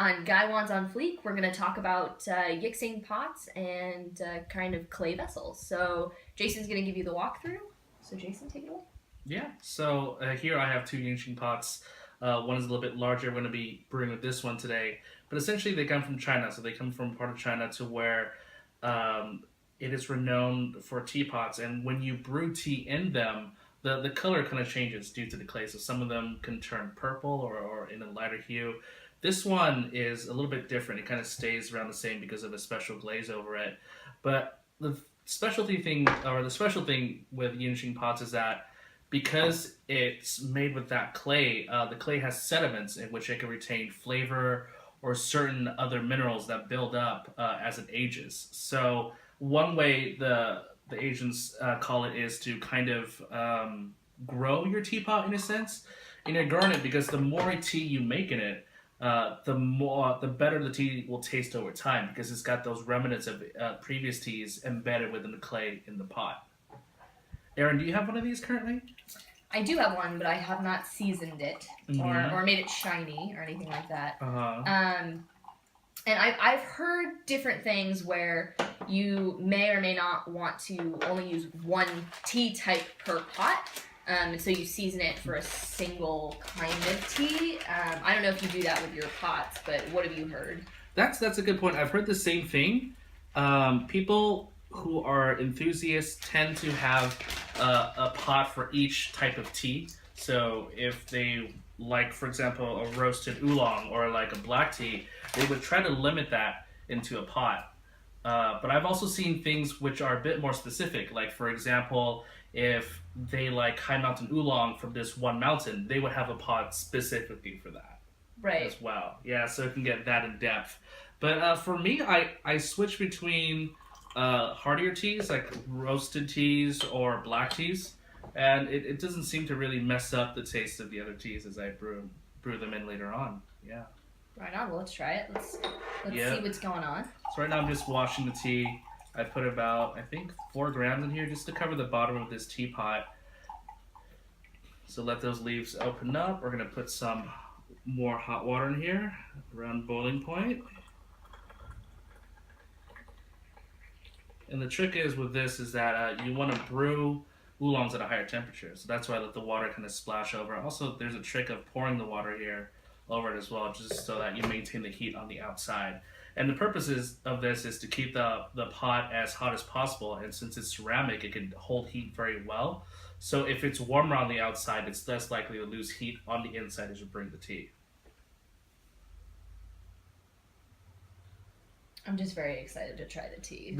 On Gaiwan's on Fleek, we're going to talk about Yixing pots and kind of clay vessels. So Jason's going to give you the walkthrough. So Jason, take it away. Yeah, so here I have two Yixing pots. One is a little bit larger. I'm going to be brewing with this one today. But essentially they come from China. So they come from part of China to where it is renowned for teapots. And when you brew tea in them, the color kind of changes due to the clay. So some of them can turn purple or in a lighter hue. This one is a little bit different. It kind of stays around the same because of a special glaze over it. But the special thing with Yixing pots is that because it's made with that clay, the clay has sediments in which it can retain flavor or certain other minerals that build up as it ages. So one way the Asians call it is to kind of grow your teapot in a sense. And you're growing it because the more tea you make in it, the better the tea will taste over time because it's got those remnants of previous teas embedded within the clay in the pot. Erin, do you have one of these currently? I do have one, but I have not seasoned it or made it shiny or anything like that. And I've heard different things where you may or may not want to only use one tea type per pot. And so you season it for a single kind of tea. I don't know if you do that with your pots, but what have you heard? That's a good point. I've heard the same thing. People who are enthusiasts tend to have a pot for each type of tea. So if they like, for example, a roasted oolong or like a black tea, they would try to limit that into a pot. But I've also seen things which are a bit more specific. Like, for example, if they like high mountain oolong from this one mountain, they would have a pot specifically for that. Right. As well. Yeah, so it can get that in depth. But for me, I switch between heartier teas, like roasted teas or black teas. And it doesn't seem to really mess up the taste of the other teas as I brew them in later on. Yeah. Right on. Well, let's try it. Let's see what's going on. So right now I'm just washing the tea. I put about, I think, 4 grams in here just to cover the bottom of this teapot. So let those leaves open up. We're going to put some more hot water in here around boiling point. And the trick is with this is that you want to brew oolongs at a higher temperature. So that's why I let the water kind of splash over. Also, there's a trick of pouring the water here over it as well, just so that you maintain the heat on the outside. And the purposes of this is to keep the pot as hot as possible. And since it's ceramic, it can hold heat very well. So if it's warmer on the outside, it's less likely to lose heat on the inside as you bring the tea. I'm just very excited to try the tea.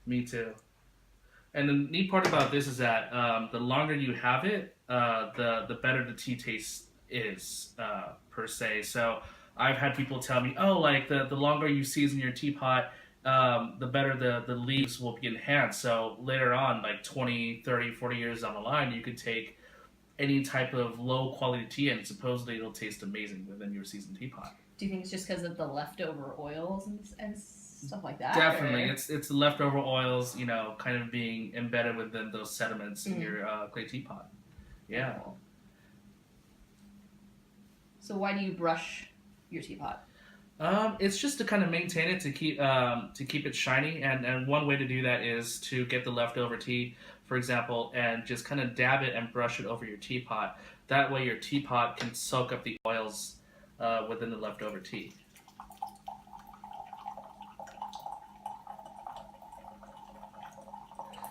Me too. And the neat part about this is that the longer you have it, the better the tea taste is, per se. So I've had people tell me, oh, like the longer you season your teapot, the better the leaves will be enhanced. So later on, like 20, 30, 40 years down the line, you could take any type of low quality tea and supposedly it'll taste amazing within your seasoned teapot. Do you think it's just because of the leftover oils and stuff like that? Definitely. Or? It's the leftover oils, kind of being embedded within those sediments in your clay teapot. Yeah. Cool. So why do you brush your teapot? It's just to kind of maintain it, to keep it shiny, and one way to do that is to get the leftover tea, for example, and just kind of dab it and brush it over your teapot. That way your teapot can soak up the oils within the leftover tea.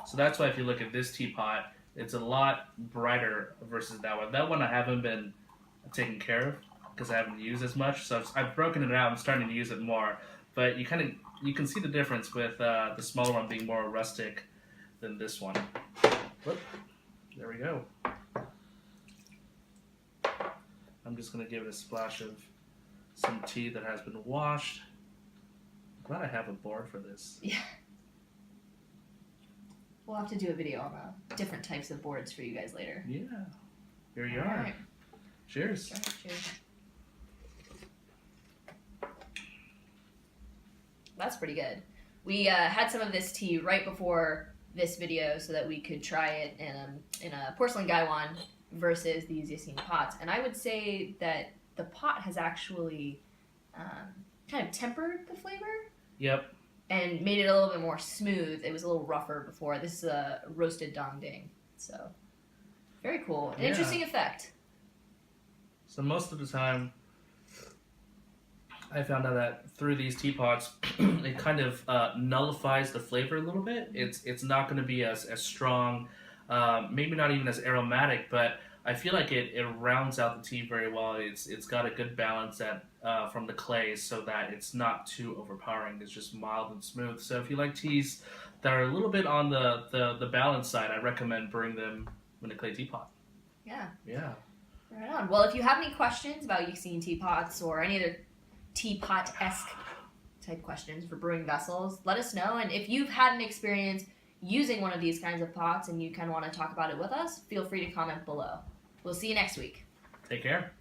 So that's why if you look at this teapot, it's a lot brighter versus that one. That one I haven't been taken care of because I haven't used as much. So I've broken it out. I'm starting to use it more. But you can see the difference with the smaller one being more rustic than this one. Whoop. There we go. I'm just going to give it a splash of some tea that has been washed. I'm glad I have a board for this. Yeah. We'll have to do a video on the different types of boards for you guys later. Yeah. Here you are. Right. Cheers. Cheers. That's pretty good. We had some of this tea right before this video so that we could try it in a porcelain gaiwan versus these Yixing pots. And I would say that the pot has actually kind of tempered the flavor. Yep. And made it a little bit more smooth. It was a little rougher before. This is a roasted dongding. So, very cool. An interesting effect. So most of the time, I found out that through these teapots, it kind of nullifies the flavor a little bit. It's not going to be as strong, maybe not even as aromatic, but I feel like it rounds out the tea very well. It's got a good balance from the clay so that it's not too overpowering. It's just mild and smooth. So if you like teas that are a little bit on the balance side, I recommend brewing them in a clay teapot. Yeah. Yeah. Right on. Well, if you have any questions about Yixing Teapots or any other teapot-esque type questions for brewing vessels, let us know. And if you've had an experience using one of these kinds of pots and you kind of want to talk about it with us, feel free to comment below. We'll see you next week. Take care.